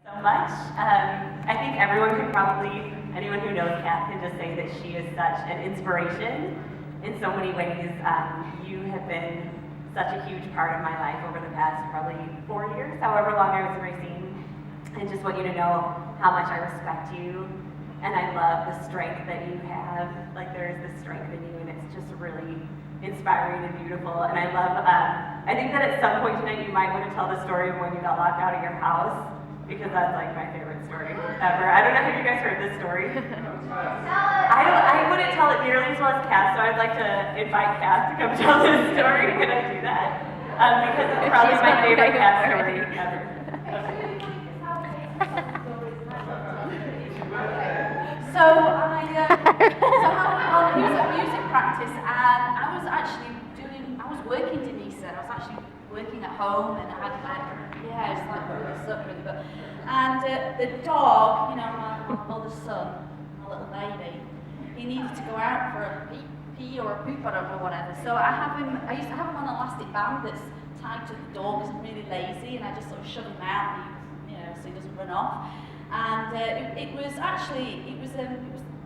So much. I think everyone can probably, anyone who knows Cath can just say that she is such an inspiration in so many ways. You have been such a huge part of my life over the past probably 4 years, however long I was in Racine, and just want you to know how much I respect you, and I love the strength that you have. Like, there is this strength in you, and it's just really inspiring and beautiful. And I love, I think that at some point tonight you might want to tell the story of when you got locked out of your house, because that's like my favorite story ever. I don't know if you guys heard this story. I wouldn't tell it nearly as well as Cath, so I'd like to invite Cath to come tell this story. Can I do that? Because it's probably my favorite Cath story ever. So he was at music practice, and I was working Denise. I was actually working at home, and I had it's like really sucked really, but the dog, my mother's son, my little baby, he needed to go out for a pee or a poop, I don't know, whatever. So I used to have him on an elastic band that's tied to the door because I'm really lazy, and I just sort of shove him out, so he doesn't run off. And it was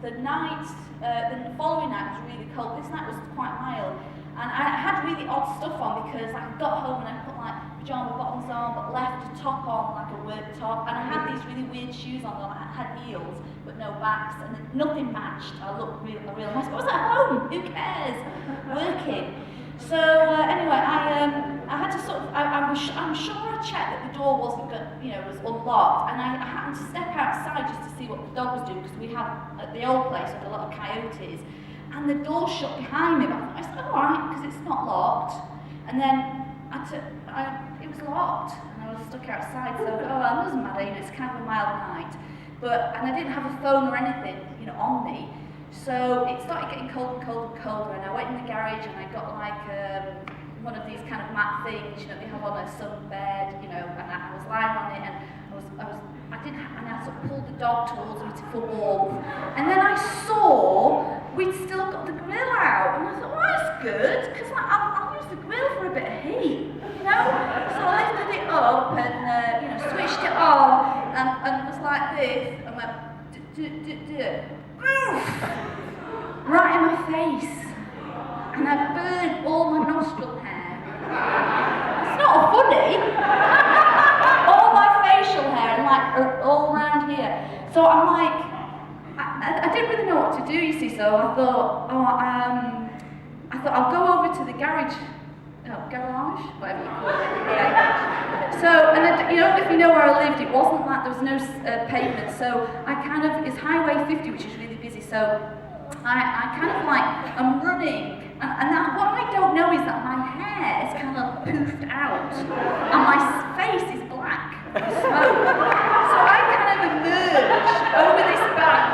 the night, the following night was really cold. This night was quite mild. And I had really odd stuff on because I got home and I put like pyjama bottoms on, but left a top on, like a work top. And I had these really weird shoes on that had heels, but no backs, and nothing matched. I looked real mess. But I was at home, who cares? Working. So anyway, I had to sort of, I'm sure I checked that the door wasn't, was unlocked, and I happened to step outside just to see what the dog was doing, because we had, at the old place, we had a lot of coyotes, and the door shut behind me, but I said, alright, because it's not locked, and then it was locked, and I was stuck outside, so I thought, well, it doesn't matter, it's kind of a mild night, and I didn't have a phone or anything, on me. So it started getting colder and colder and colder, and I went in the garage and I got like one of these kind of mat things, they have on a sunbed, and I was lying on it, and I sort of pulled the dog towards me for warmth, and then I saw we'd still got the grill out, and I thought, well, that's good, because I'll use the grill for a bit of heat, So I lifted it up and switched it on, and was like this, and went right in my face, and I burned all my nostril hair. It's not funny. All my facial hair, and like all around here. So I'm like, I didn't really know what to do, you see. So I thought, I'll go over to the garage, whatever you call it. Yeah. So, and if you know where I lived, it wasn't like there was no pavement. So it's Highway 50, which is really busy. So I kind of like, I'm running, and what I don't know is that my hair is kind of poofed out, and my face is black from smoke. So I kind of emerge over this bank,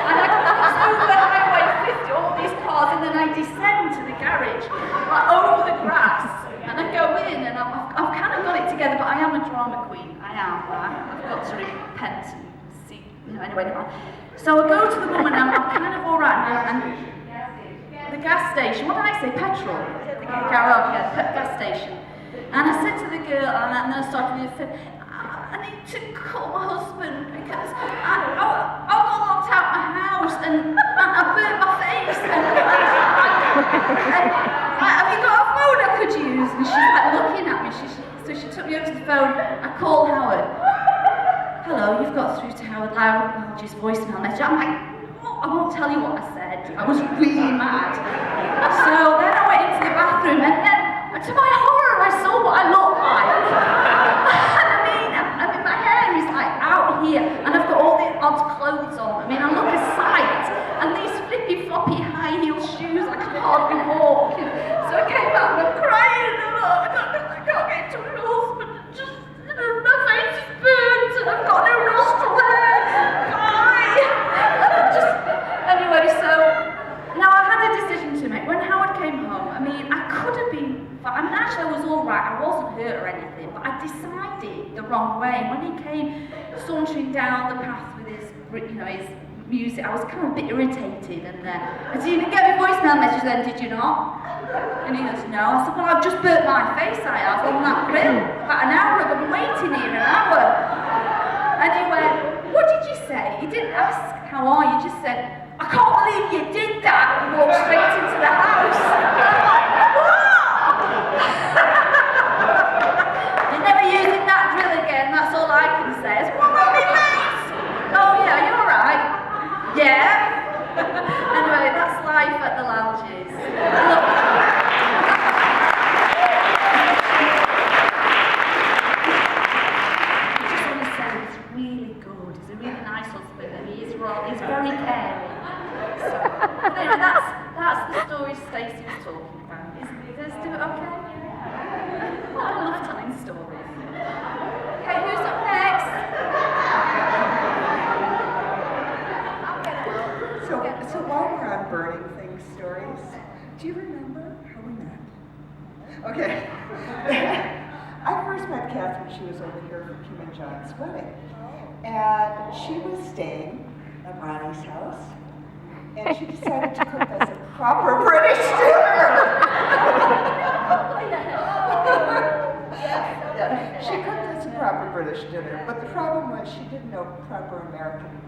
and I cross over Highway 50, all these cars, and then I descend to the garage, like over the grass, and I go in, and I've kind of got it together, but I am a drama queen, I am, right? I've got to repent and see, anyway, never mind. So I go to the woman, and I'm kind of alright, and the gas station, what did I say, petrol? The garage, gas station. And I said to the girl, and then I started to say, I need to call my husband, because I got locked out my house, and I burnt my face, and have you got a phone I could use? And she's like looking at me, so she took me over to the phone. I called Howard. Hello, you've got through to Howard Loud's voicemail message. I'm like, I won't tell you what I said. I was really mad. So then I went into the bathroom, and then, to my horror, I saw what I looked like. I mean, my hair is like out here, and I've got all these odd clothes on. I mean, I look a sight, and these flippy floppy high heel shoes, I can hardly walk. So I came out and I'm crying, and I can't get to my husband. Just, my face is burnt, and I've got no nostril hair. Anyway, so now I had a decision to make. When Howard came home, I could have been. Actually, I was all right. I wasn't hurt or anything, but I decided the wrong way. When he came sauntering down the path with his music, I was kind of a bit irritated. And so you didn't get my voicemail message then, did you not? And he goes, no. I said, well, I've just burnt my face. I have on that grill about an hour ago. I've been waiting here an hour. good. He's a really nice husband, and he's very caring. So, but anyway, that's the story Stacey was talking about. Is do it okay? Oh, I love telling stories. Okay, who's up next? So while we're on burning things stories, do you remember how we met? Okay. I first met Cath when she was over here for Kim and John's wedding. And she was staying at Ronnie's house. And she decided to cook us a proper British dinner. Yeah, she cooked us a proper British dinner. But the problem was she didn't know proper American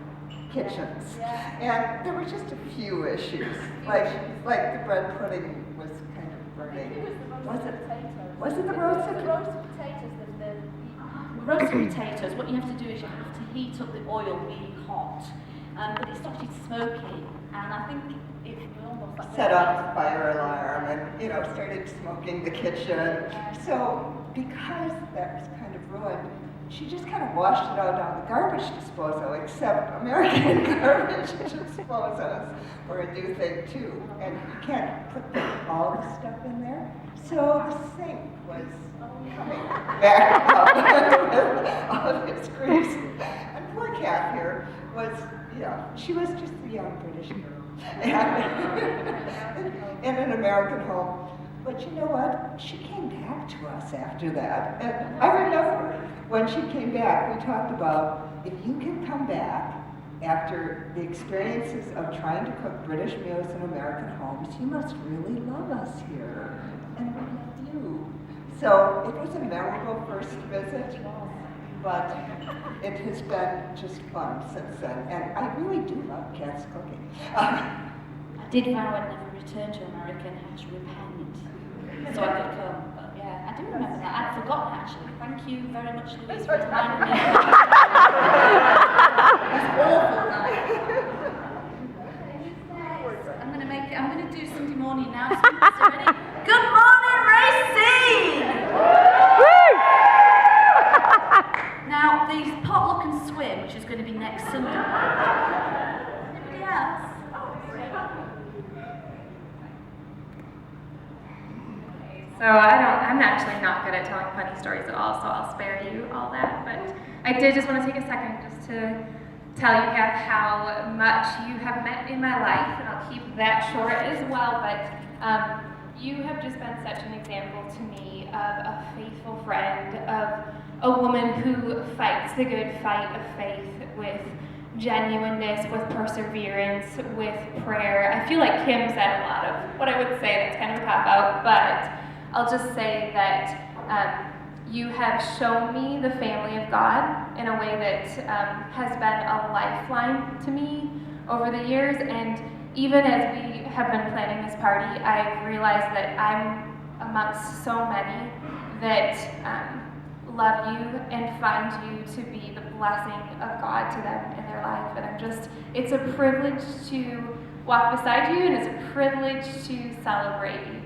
kitchens. And there were just a few issues. Like the bread pudding was kind of burning. Was it the roasted potatoes? Roasted potatoes, what you have to do is you have to heat up the oil really hot. But it started smoking, and I think it almost like set off the fire alarm and, started smoking the kitchen. So because that was kind of ruined, she just kind of washed it out down the garbage disposal, except American garbage disposals were a new thing too. And you can't put all the stuff in there. So the sink was coming back up with all of its grease. And poor Cath here was, she was just a young British girl. And in an American home. But you know what? She came back to us after that. And I remember when she came back, we talked about if you can come back after the experiences of trying to cook British meals in American homes, you must really love us here. And we love you. So it was a memorable first visit, but it has been just fun since then. And I really do love Cath's cooking. I did vow I'd never return to America and had to repent so I could come. But yeah, I do remember that. I'd forgotten actually. Thank you very much, Louise, for reminding me. It's awful night. I'm going to do Sunday morning announcements. Are ready? Good morning, Racine! Now, the potluck and swim, which is going to be next Sunday. Anybody else? So I'm actually not good at telling funny stories at all, so I'll spare you all that. But I did just want to take a second just to tell you, Cath, how much you have meant in my life, and I'll keep that short as well. But you have just been such an example to me of a faithful friend, of a woman who fights the good fight of faith with genuineness, with perseverance, with prayer. I feel like Kim said a lot of what I would say that's kind of a cop-out, but I'll just say that you have shown me the family of God in a way that has been a lifeline to me over the years. And even as we have been planning this party, I've realized that I'm amongst so many that love you and find you to be the blessing of God to them in their life. And it's a privilege to walk beside you, and it's a privilege to celebrate you.